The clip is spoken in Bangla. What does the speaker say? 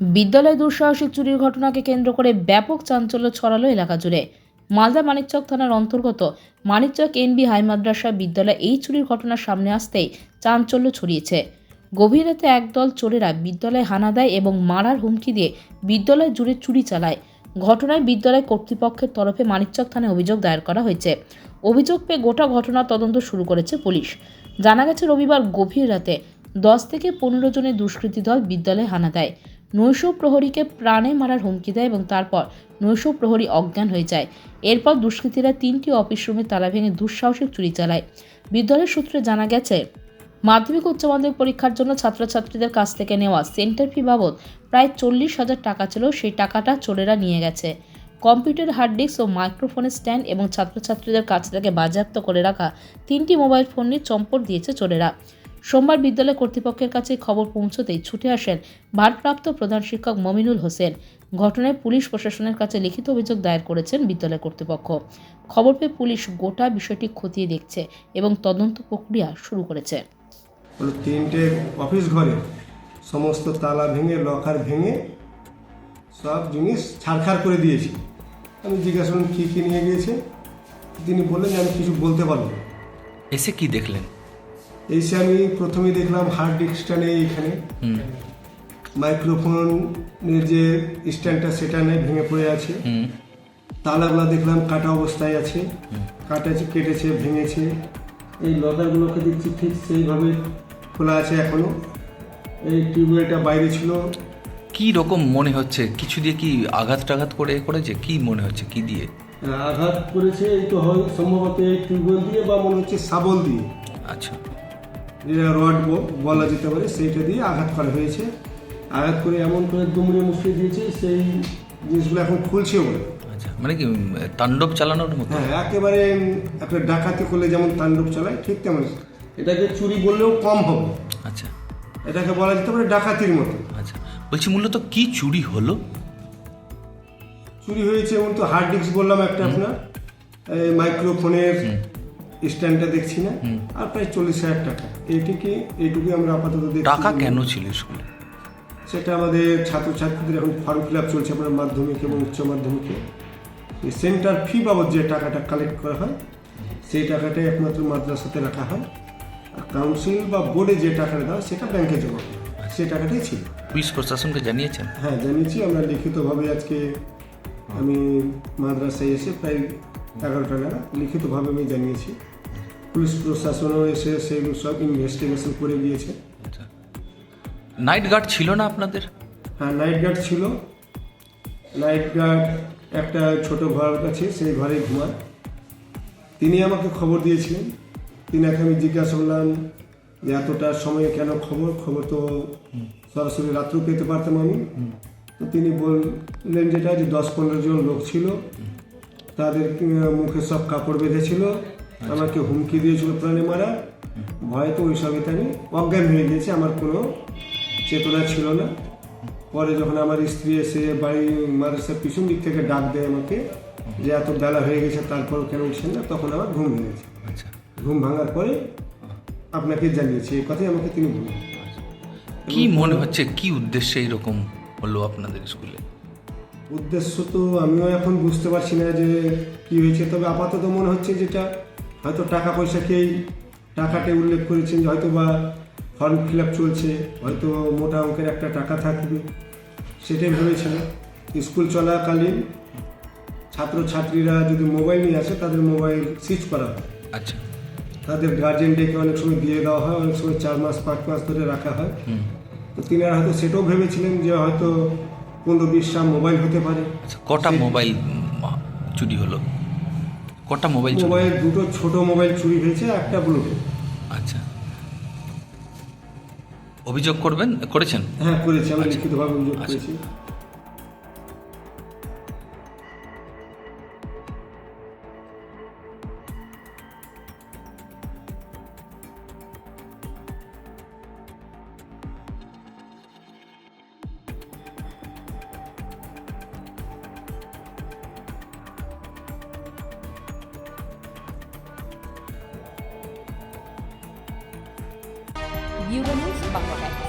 বিদ্যালয়ে দুঃসাহসিক চুরির ঘটনাকে কেন্দ্র করে ব্যাপক চাঞ্চল্য ছড়ালো এলাকা জুড়ে। মালদা মানিকচক থানার অন্তর্গত মানিকচক এনবি হাই মাদ্রাসা বিদ্যালয়ে এই চুরির ঘটনা সামনে আসতেই চাঞ্চল্য ছড়িয়েছে। গভীর রাতে একদল চোরেরা বিদ্যালয়ে হানা দেয় এবং মারার হুমকি দিয়ে বিদ্যালয় জুড়ে চুরি চালায়। ঘটনায় বিদ্যালয় কর্তৃপক্ষের তরফে মানিকচক থানায় অভিযোগ দায়ের করা হয়েছে। অভিযোগ পেয়ে গোটা ঘটনার তদন্ত শুরু করেছে পুলিশ। জানা গেছে, রবিবার গভীর রাতে 10 থেকে 15 জনের দুষ্কৃতী দল বিদ্যালয়ে হানা দেয়। নৈশ প্রহরীকে প্রাণে মারার হুমকি দেয় এবং তারপর নৈশ প্রহরী অজ্ঞান হয়ে যায়। এরপর দুষ্কৃতীরা 3টি অফিস রুমে তালা ভেঙে দুঃসাহসিক চুরি চালায়। বিদ্যালয়ের সূত্রে জানা গেছে, মাধ্যমিক উচ্চ মাধ্যমিক পরীক্ষার জন্য ছাত্রছাত্রীদের কাছ থেকে নেওয়া সেন্টার ফি বাবদ প্রায় 40,000 টাকা ছিল। সেই টাকাটা চোরেরা নিয়ে গেছে। কম্পিউটার, হার্ড ডিস্ক ও মাইক্রোফোনের স্ট্যান্ড এবং ছাত্রছাত্রীদের কাছ থেকে বাজেয়াপ্ত করে রাখা 3টি মোবাইল ফোন নিয়ে চম্পট দিয়েছে চোরেরা। সোমবার বিদ্যালয় কর্তৃপক্ষের কাছে খবর পৌঁছতেই ছুটে আসেন ভারপ্রাপ্ত প্রধান শিক্ষক মমিনুল হোসেন। ঘটনায় পুলিশ প্রশাসনের কাছে লিখিত অভিযোগ দায়ের করেছেন বিদ্যালয় কর্তৃপক্ষ। খবর পেয়ে পুলিশ গোটা বিষয়টি খতিয়ে দেখছে এবং তদন্ত প্রক্রিয়া শুরু করেছে। 3টে অফিস ঘরে সমস্ত তালা ভেঙে, লকার ভেঙে সব জিনিস ছাড়খাড় করে দিয়েছি। আমি জিজ্ঞাসা করলাম কী কী নিয়ে গিয়েছে। তিনি বললেন যে আমি কিছু বলতে পারবো না। এসে কি দেখলেন? এসে আমি প্রথমেই দেখলাম হার্ড ডিস্কটা নেই, এখানে মাইক্রোফোনের যে স্ট্যান্ডটা সেটা নেই, ভেঙে পড়ে আছে। তালাগুলো দেখলাম কাটা অবস্থায় আছে, কেটেছে, ভেঙেছে। এই লকারগুলোকে দেখছি ঠিক সেইভাবে খোলা আছে এখনো। এই টিউবওয়েলটা বাইরে ছিল। কি রকম মনে হচ্ছে? কিছু দিয়ে কি আঘাত টাঘাত করেছে? কি মনে হচ্ছে কি দিয়ে আঘাত করেছে? এই তো হয় সম্ভবত এই টিউবওয়েল দিয়ে, বা মনে হচ্ছে শাবল দিয়ে, আচ্ছা, যেটা রড বলা যেতে পারে, সেইটা দিয়ে আঘাত করা হয়েছে। আঘাত করে এমন করে দুমড়ে মুচড়ে দিয়েছে, সেই জিনিসগুলো এখন খুলছে বলে। আচ্ছা, মানে কি তাণ্ডব চালানোর মতো? হ্যাঁ, একেবারে একটা ডাকাতি করলে যেমন তাণ্ডব চালায় ঠিক তেমন। এটাকে চুরি বললেও কম হবে। আচ্ছা, এটাকে বলা যেতে পারে ডাকাতির মতো। আচ্ছা, বলছি মূলত কি চুরি হলো? চুরি হয়েছে এমন তো হার্ড ডিস্ক বললাম একটা, আপনার মাইক্রোফোনের স্ট্যান্ডটা দেখছি না, আর প্রায় 40,000 টাকা। এইটুকুই আমরা আপাতত দেখছি। টাকা কেন ছিল স্কুলে? সেটা আমাদের ছাত্রছাত্রীদের এখন ফর্ম ফিল আপ চলছে আপনার মাধ্যমিক এবং উচ্চ মাধ্যমিকে। সেন্টার ফি বাবদ যে টাকাটা কালেক্ট করা হয়, সেই টাকাটাই একমাত্র মাদ্রাসাতে রাখা হয়। আর কাউন্সিল বা বোর্ডে যে টাকাটা দেওয়া সেটা ব্যাংকে জমা হয়, সেই টাকাটাই ছিল। পুলিশ প্রশাসনকে জানিয়েছেন? হ্যাঁ, জানিয়েছি। আমরা লিখিতভাবে আজকে আমি মাদ্রাসায় এসে প্রায় 11টা নাগাদ লিখিতভাবে আমি জানিয়েছি। পুলিশ প্রশাসনও এসে সেগুলো সব ইনভেস্টিগেশন করে গিয়েছে। আচ্ছা, নাইট গার্ড ছিল না আপনাদের? হ্যাঁ, নাইট গার্ড ছিল। নাইট গার্ড একটা ছোট ঘর আছে, সেই ঘরে ঘুমায়। তিনি আমাকে খবর দিয়েছিলেন। তিনাকে আমি জিজ্ঞাসা করলাম যে এতটার সময় কেন খবর তো সরাসরি রাত্রেও পেতে পারতাম আমি। তো তিনি বললেন যেটা যে 10-15 জন লোক ছিল, তাদের মুখে সব কাপড় বেঁধেছিল, আমাকে হুমকি দিয়েছিল প্রাণে মারা। ভয়ে তো ওই সবইতে আমি অজ্ঞান হয়ে গিয়েছি, আমার কোনো চেতনা ছিল না। পরে যখন আমার স্ত্রী এসে বাড়ি মাদ্রাসার পিছন দিক থেকে ডাক দেয় আমাকে যে এত বেলা হয়ে গেছে, তারপর কেন উঠছেন না, তখন আমার ঘুম ভেঙেছে। আচ্ছা, ঘুম ভাঙার পরে আপনাকে জানিয়েছি, এই কথাই আমাকে তিনি বললেন। কি মনে হচ্ছে কি উদ্দেশ্যে এরকম হলো আপনাদের স্কুলে? উদ্দেশ্য তো আমিও এখন বুঝতে পারছি না যে কি হয়েছে, তবে আপাতত মনে হচ্ছে যেটা হয়তো টাকা পয়সাকেই টাকাতে উল্লেখ করেছেন, যে হয়তো বা ফর্ম ফিল আপ চলছে, হয়তো মোটা অঙ্কের একটা টাকা থাকবে, সেটাই ভেবেছিল। স্কুল চলাকালীন ছাত্রছাত্রীরা যদি মোবাইল নিয়ে আসে, তাদের মোবাইল সুইচ করা হয়। আচ্ছা, তাদের গার্জেন ডেকে অনেক সময় দিয়ে দেওয়া হয়, অনেক সময় 4 মাস 5 মাস ধরে রাখা হয়। তো তিনি হয়তো সেটাও ভেবেছিলেন যে হয়তো 15-20টা মোবাইল হতে পারে। আচ্ছা, কটা মোবাইল চুরি হলো? কটা মোবাইল চুরি? মোবাইল দুটো ছোট মোবাইল চুরি হয়েছে, একটা ব্লুটুথ। আচ্ছা, অভিযোগ করেছেন? হ্যাঁ, করেছি। আমি লিখিতভাবে অভিযোগ করেছি। Bureau news Bangla.